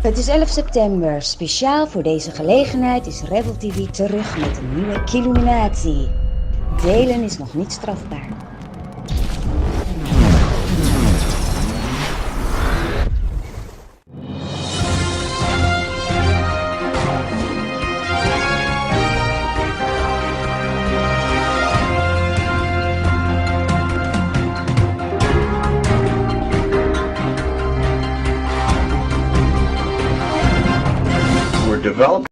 Het is 11 september. Speciaal voor deze gelegenheid is RevoLT terug met een nieuwe Killuminati. Delen is nog niet strafbaar. Develop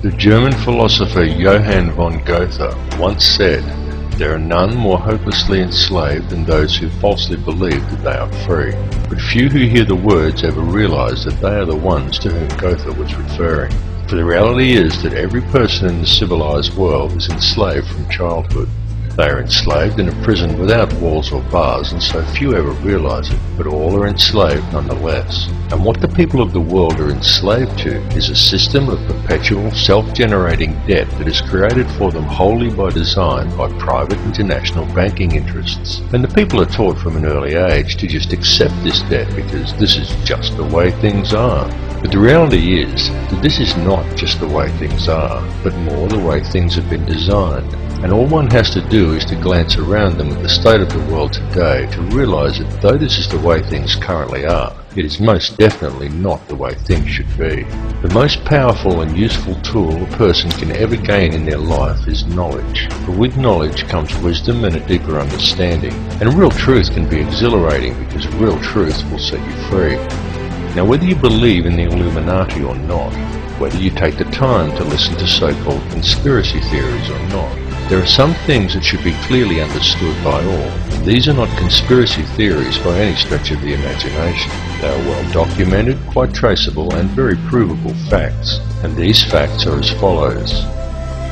The German philosopher Johann von Goethe once said, "There are none more hopelessly enslaved than those who falsely believe that they are free." But few who hear the words ever realize that they are the ones to whom Goethe was referring. For the reality is that every person in the civilized world is enslaved from childhood. They are enslaved in a prison without walls or bars, and so few ever realize it, but all are enslaved nonetheless. And what the people of the world are enslaved to is a system of perpetual self-generating debt that is created for them wholly by design by private international banking interests. And the people are taught from an early age to just accept this debt because this is just the way things are. But the reality is that this is not just the way things are, but more the way things have been designed. And all one has to do is to glance around them at the state of the world today to realize that though this is the way things currently are, it is most definitely not the way things should be. The most powerful and useful tool a person can ever gain in their life is knowledge. For with knowledge comes wisdom and a deeper understanding. And real truth can be exhilarating because real truth will set you free. Now whether you believe in the Illuminati or not, whether you take the time to listen to so-called conspiracy theories or not, there are some things that should be clearly understood by all. These are not conspiracy theories by any stretch of the imagination. They are well documented, quite traceable and very provable facts. And these facts are as follows.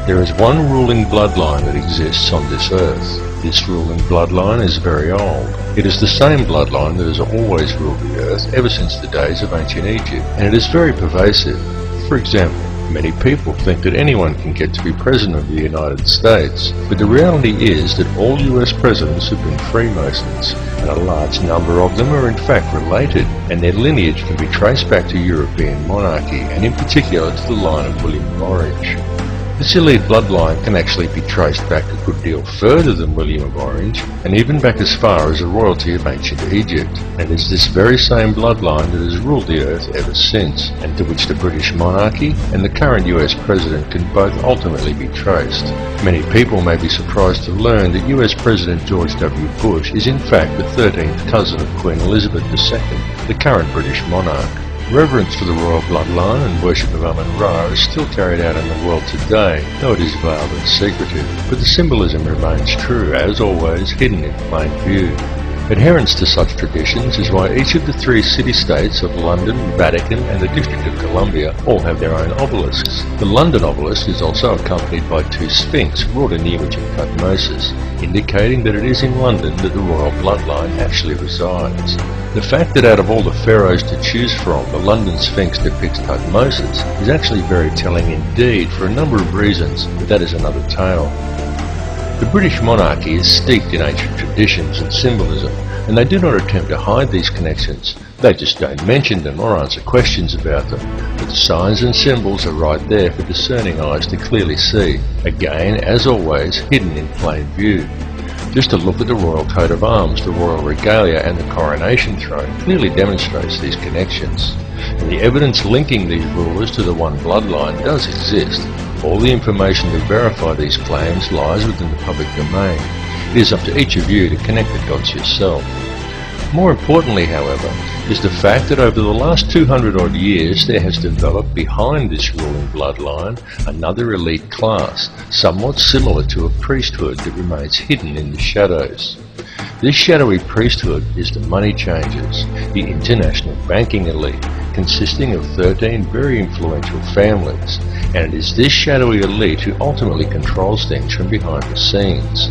There is one ruling bloodline that exists on this earth. This ruling bloodline is very old. It is the same bloodline that has always ruled the earth ever since the days of ancient Egypt, and it is very pervasive. For example, many people think that anyone can get to be President of the United States, but the reality is that all US presidents have been Freemasons, and a large number of them are in fact related, and their lineage can be traced back to European monarchy, and in particular to the line of William of Orange. This elite bloodline can actually be traced back a good deal further than William of Orange, and even back as far as the royalty of ancient Egypt. And it's this very same bloodline that has ruled the earth ever since, and to which the British monarchy and the current US president can both ultimately be traced. Many people may be surprised to learn that US President George W. Bush is in fact the 13th cousin of Queen Elizabeth II, the current British monarch. Reverence for the royal bloodline and worship of Amun-Ra is still carried out in the world today, though it is veiled and secretive, but the symbolism remains true, as always, hidden in plain view. Adherence to such traditions is why each of the 3 city-states of London, Vatican and the District of Columbia all have their own obelisks. The London obelisk is also accompanied by 2 sphinx wrought in the image of Thutmose, indicating that it is in London that the royal bloodline actually resides. The fact that out of all the pharaohs to choose from, the London Sphinx depicts Thutmose is actually very telling indeed for a number of reasons, but that is another tale. The British monarchy is steeped in ancient traditions and symbolism, and they do not attempt to hide these connections. They just don't mention them or answer questions about them. But the signs and symbols are right there for discerning eyes to clearly see, again, as always, hidden in plain view. Just a look at the royal coat of arms, the royal regalia and the coronation throne clearly demonstrates these connections. And the evidence linking these rulers to the one bloodline does exist. All the information to verify these claims lies within the public domain. It is up to each of you to connect the dots yourself. More importantly, however, is the fact that over the last 200 odd years there has developed behind this ruling bloodline another elite class, somewhat similar to a priesthood that remains hidden in the shadows. This shadowy priesthood is the money changers, the international banking elite, consisting of 13 very influential families, and it is this shadowy elite who ultimately controls things from behind the scenes.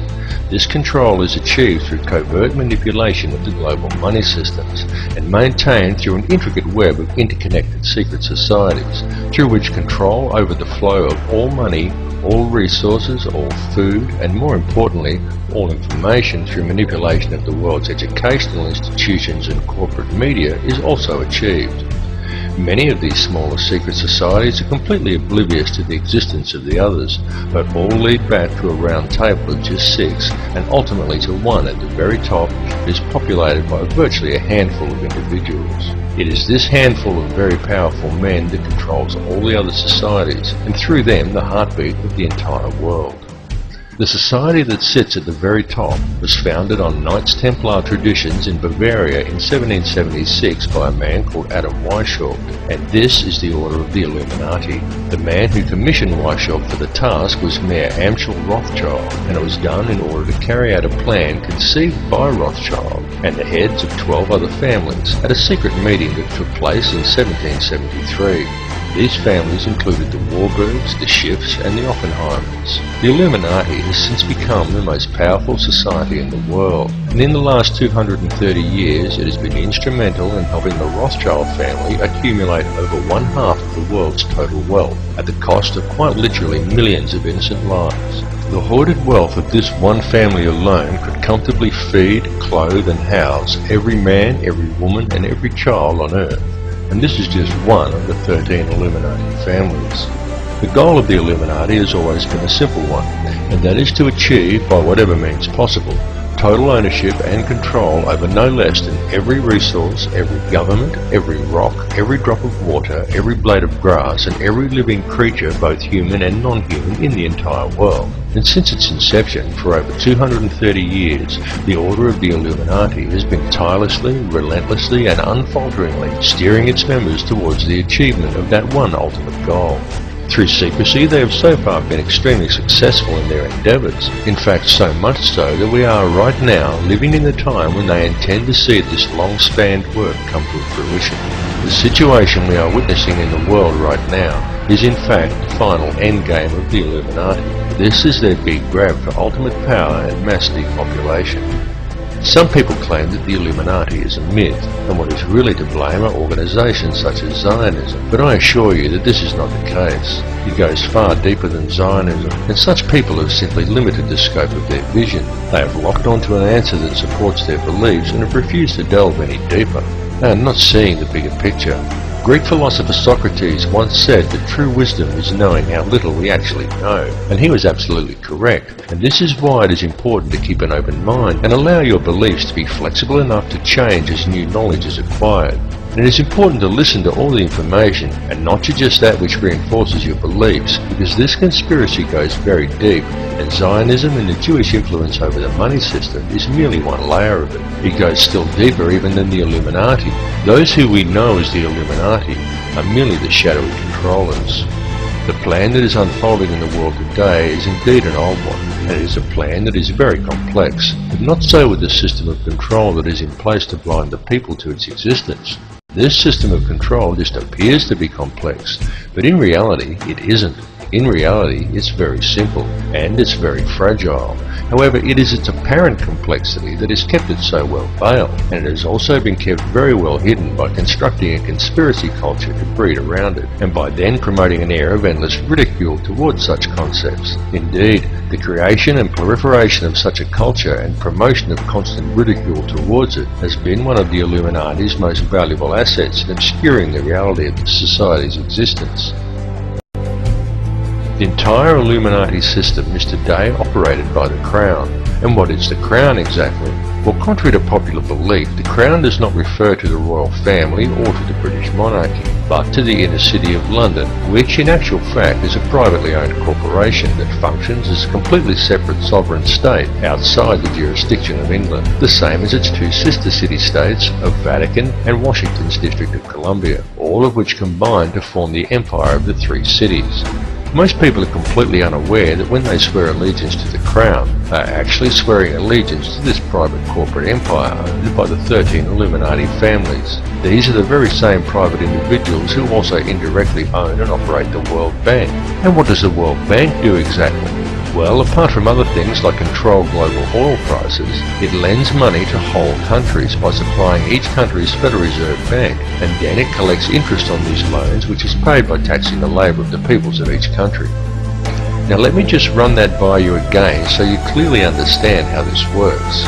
This control is achieved through covert manipulation of the global money systems and maintained through an intricate web of interconnected secret societies, through which control over the flow of all money, all resources, all food, and more importantly, all information through manipulation of the world's educational institutions and corporate media is also achieved. Many of these smaller secret societies are completely oblivious to the existence of the others, but all lead back to a round table of just 6 and ultimately to one at the very top that is populated by virtually a handful of individuals. It is this handful of very powerful men that controls all the other societies, and through them the heartbeat of the entire world. The society that sits at the very top was founded on Knights Templar traditions in Bavaria in 1776 by a man called Adam Weishaupt, and this is the order of the Illuminati. The man who commissioned Weishaupt for the task was Mayor Amschel Rothschild, and it was done in order to carry out a plan conceived by Rothschild and the heads of 12 other families at a secret meeting that took place in 1773. These families included the Warburgs, the Schiffs and the Oppenheimers. The Illuminati has since become the most powerful society in the world, and in the last 230 years it has been instrumental in helping the Rothschild family accumulate over 1/2 of the world's total wealth, at the cost of quite literally millions of innocent lives. The hoarded wealth of this one family alone could comfortably feed, clothe and house every man, every woman and every child on earth. And this is just one of the 13 Illuminati families. The goal of the Illuminati has always been a simple one, and that is to achieve, by whatever means possible, total ownership and control over no less than every resource, every government, every rock, every drop of water, every blade of grass, and every living creature, both human and non-human, in the entire world. And since its inception, for over 230 years, the order of the Illuminati has been tirelessly, relentlessly, and unfalteringly steering its members towards the achievement of that one ultimate goal. Through secrecy, they have so far been extremely successful in their endeavours. In fact, so much so that we are right now living in the time when they intend to see this long-spanned work come to fruition. The situation we are witnessing in the world right now is in fact the final endgame of the Illuminati. This is their big grab for ultimate power and mass depopulation. Some people claim that the Illuminati is a myth, and what is really to blame are organisations such as Zionism, but I assure you that this is not the case. It goes far deeper than Zionism, and such people have simply limited the scope of their vision. They have locked onto an answer that supports their beliefs and have refused to delve any deeper. They are not seeing the bigger picture. Greek philosopher Socrates once said that true wisdom is knowing how little we actually know, and he was absolutely correct. And this is why it is important to keep an open mind and allow your beliefs to be flexible enough to change as new knowledge is acquired. And it is important to listen to all the information and not to just that which reinforces your beliefs, because this conspiracy goes very deep, and Zionism and the Jewish influence over the money system is merely one layer of it. It goes still deeper even than the Illuminati. Those who we know as the Illuminati are merely the shadowy controllers. The plan that is unfolding in the world today is indeed an old one, and it is a plan that is very complex, but Not so with the system of control that is in place to blind the people to its existence. This system of control just appears to be complex, but in reality it isn't. In reality, it's very simple, and it's very fragile. However, it is its apparent complexity that has kept it so well veiled, and it has also been kept very well hidden by constructing a conspiracy culture to breed around it, and by then promoting an air of endless ridicule towards such concepts. Indeed, the creation and proliferation of such a culture and promotion of constant ridicule towards it has been one of the Illuminati's most valuable assets in obscuring the reality of the society's existence. The entire Illuminati system is today operated by the Crown. And what is the Crown exactly? Well, contrary to popular belief, the Crown does not refer to the royal family or to the British monarchy, but to the inner city of London, which in actual fact is a privately owned corporation that functions as a completely separate sovereign state outside the jurisdiction of England, the same as its two sister city-states of Vatican and Washington's District of Columbia, all of which combine to form the empire of the three cities. Most people are completely unaware that when they swear allegiance to the Crown, they are actually swearing allegiance to this private corporate empire owned by the 13 Illuminati families. These are the very same private individuals who also indirectly own and operate the World Bank. And what does the World Bank do exactly? Well, apart from other things like control global oil prices, it lends money to whole countries by supplying each country's Federal Reserve Bank, and then it collects interest on these loans, which is paid by taxing the labour of the peoples of each country. Now let me just run that by you again so you clearly understand how this works.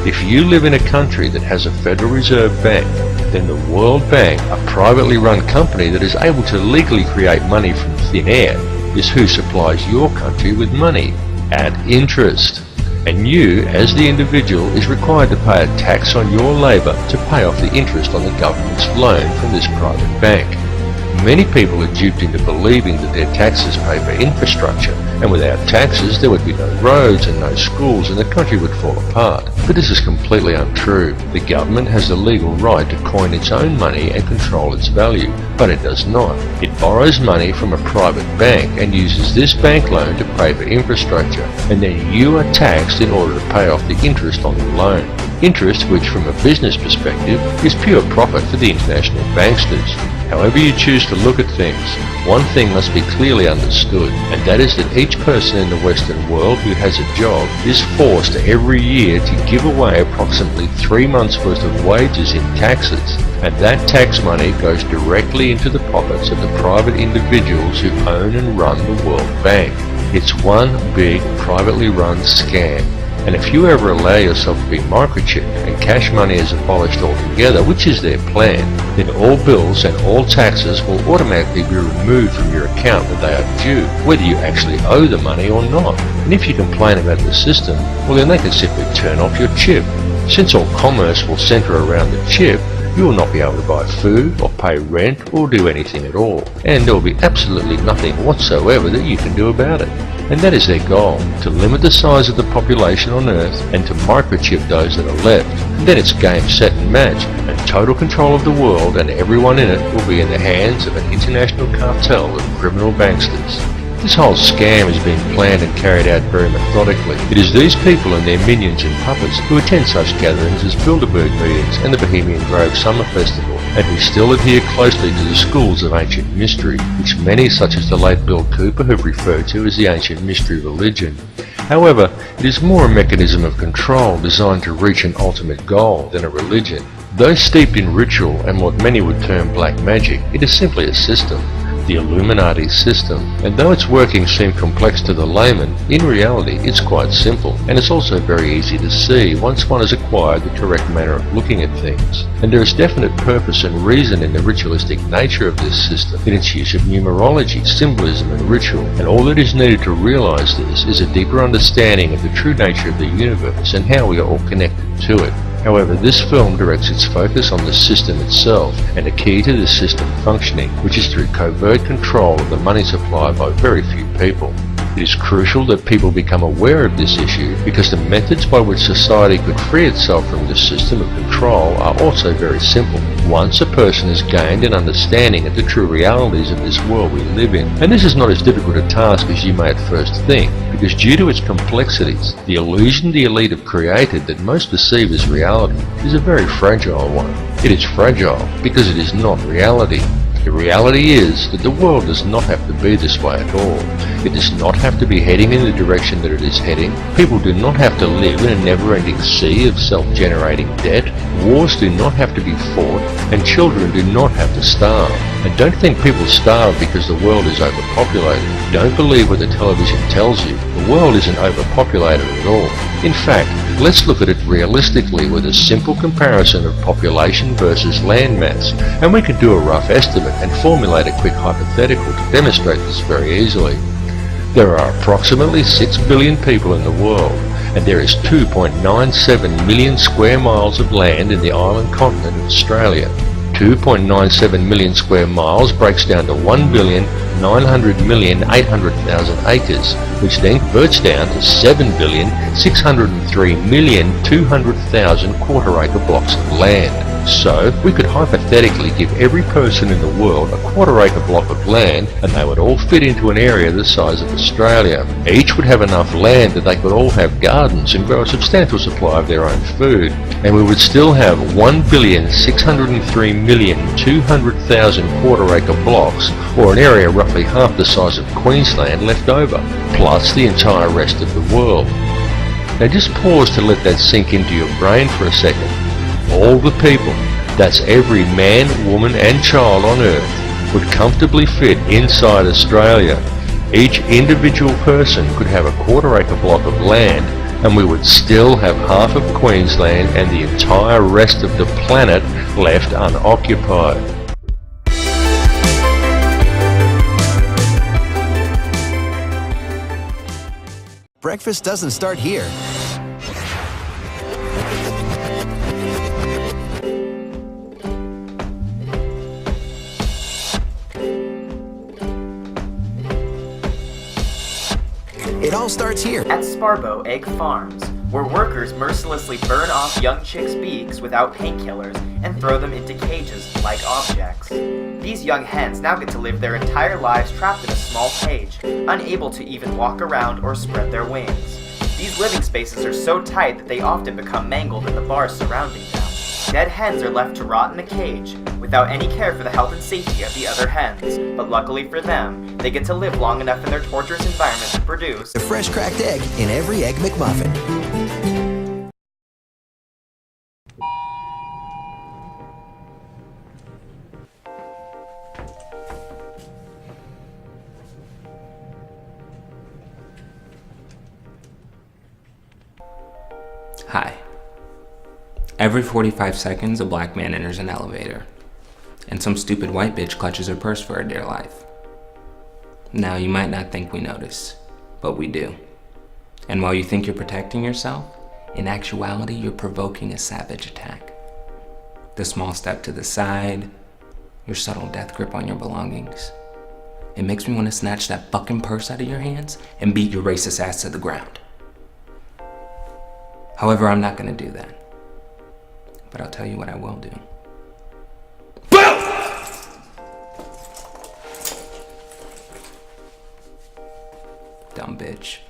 If you live in a country that has a Federal Reserve Bank, then the World Bank, a privately run company that is able to legally create money from thin air, is who supplies your country with money at interest. And you, as the individual, is required to pay a tax on your labour to pay off the interest on the government's loan from this private bank. Many people are duped into believing that their taxes pay for infrastructure, and without taxes there would be no roads and no schools and the country would fall apart. But this is completely untrue. The government has the legal right to coin its own money and control its value, but it does not. It borrows money from a private bank and uses this bank loan to pay for infrastructure, and then you are taxed in order to pay off the interest on the loan. Interest which, from a business perspective, is pure profit for the international banksters. However you choose to look at things, one thing must be clearly understood, and that is that each person in the Western world who has a job is forced every year to give away approximately 3 months' worth of wages in taxes, and that tax money goes directly into the pockets of the private individuals who own and run the World Bank. It's one big privately run scam. And if you ever allow yourself to be microchipped and cash money is abolished altogether, which is their plan, then all bills and all taxes will automatically be removed from your account when they are due, whether you actually owe the money or not. And if you complain about the system, well then they can simply turn off your chip. Since all commerce will centre around the chip, you will not be able to buy food or pay rent or do anything at all, and there will be absolutely nothing whatsoever that you can do about it. And that is their goal, to limit the size of the population on Earth and to microchip those that are left. And then it's game, set and match, and total control of the world and everyone in it will be in the hands of an international cartel of criminal banksters. This whole scam is being planned and carried out very methodically. It is these people and their minions and puppets who attend such gatherings as Bilderberg meetings and the Bohemian Grove Summer Festival, and who still adhere closely to the schools of ancient mystery, which many such as the late Bill Cooper have referred to as the ancient mystery religion. However, it is more a mechanism of control designed to reach an ultimate goal than a religion. Though steeped in ritual and what many would term black magic, it is simply a system. The Illuminati system, and though its workings seem complex to the layman, in reality it's quite simple, and it's also very easy to see once one has acquired the correct manner of looking at things. And there is definite purpose and reason in the ritualistic nature of this system, in its use of numerology, symbolism and ritual, and all that is needed to realize this is a deeper understanding of the true nature of the universe and how we are all connected to it. However, this film directs its focus on the system itself and the key to the system functioning, which is through covert control of the money supply by very few people. It is crucial that people become aware of this issue because the methods by which society could free itself from this system of control are also very simple. Once a person has gained an understanding of the true realities of this world we live in, and this is not as difficult a task as you may at first think, because due to its complexities, the illusion the elite have created that most perceive as reality is a very fragile one. It is fragile because it is not reality. The reality is that the world does not have to be this way at all. It does not have to be heading in the direction that it is heading. People do not have to live in a never-ending sea of self-generating debt. Wars do not have to be fought, and children do not have to starve. And don't think people starve because the world is overpopulated. Don't believe what the television tells you. The world isn't overpopulated at all. In fact, let's look at it realistically with a simple comparison of population versus land mass, and we can do a rough estimate and formulate a quick hypothetical to demonstrate this very easily. There are approximately 6 billion people in the world, and there is 2.97 million square miles of land in the island continent of Australia. 2.97 million square miles breaks down to 1,900,800,000 acres, which then converts down to 7,603,200,000 quarter-acre blocks of land. So, we could hypothetically give every person in the world a quarter-acre block of land, and they would all fit into an area the size of Australia. Each would have enough land that they could all have gardens and grow a substantial supply of their own food. And we would still have 1,603,200,000 quarter-acre blocks, or an area roughly half the size of Queensland, left over, plus the entire rest of the world. Now just pause to let that sink into your brain for a second. All the people, that's every man, woman and child on Earth, would comfortably fit inside Australia. Each individual person could have a quarter-acre block of land, and we would still have half of Queensland and the entire rest of the planet left unoccupied. Breakfast doesn't start here. It all starts here at Sparbo Egg Farms, where workers mercilessly burn off young chicks' beaks without painkillers and throw them into cages like objects. These young hens now get to live their entire lives trapped in a small cage, unable to even walk around or spread their wings. These living spaces are so tight that they often become mangled in the bars surrounding them. Dead hens are left to rot in the cage, without any care for the health and safety of the other hens, but luckily for them, they get to live long enough in their torturous environment to produce a fresh cracked egg in every Egg McMuffin. Hi. Every 45 seconds, a black man enters an elevator, and some stupid white bitch clutches her purse for her dear life. Now, you might not think we notice, but we do. And while you think you're protecting yourself, in actuality, you're provoking a savage attack. The small step to the side, your subtle death grip on your belongings. It makes me want to snatch that fucking purse out of your hands and beat your racist ass to the ground. However, I'm not gonna do that. But I'll tell you what I will do. Dumb bitch.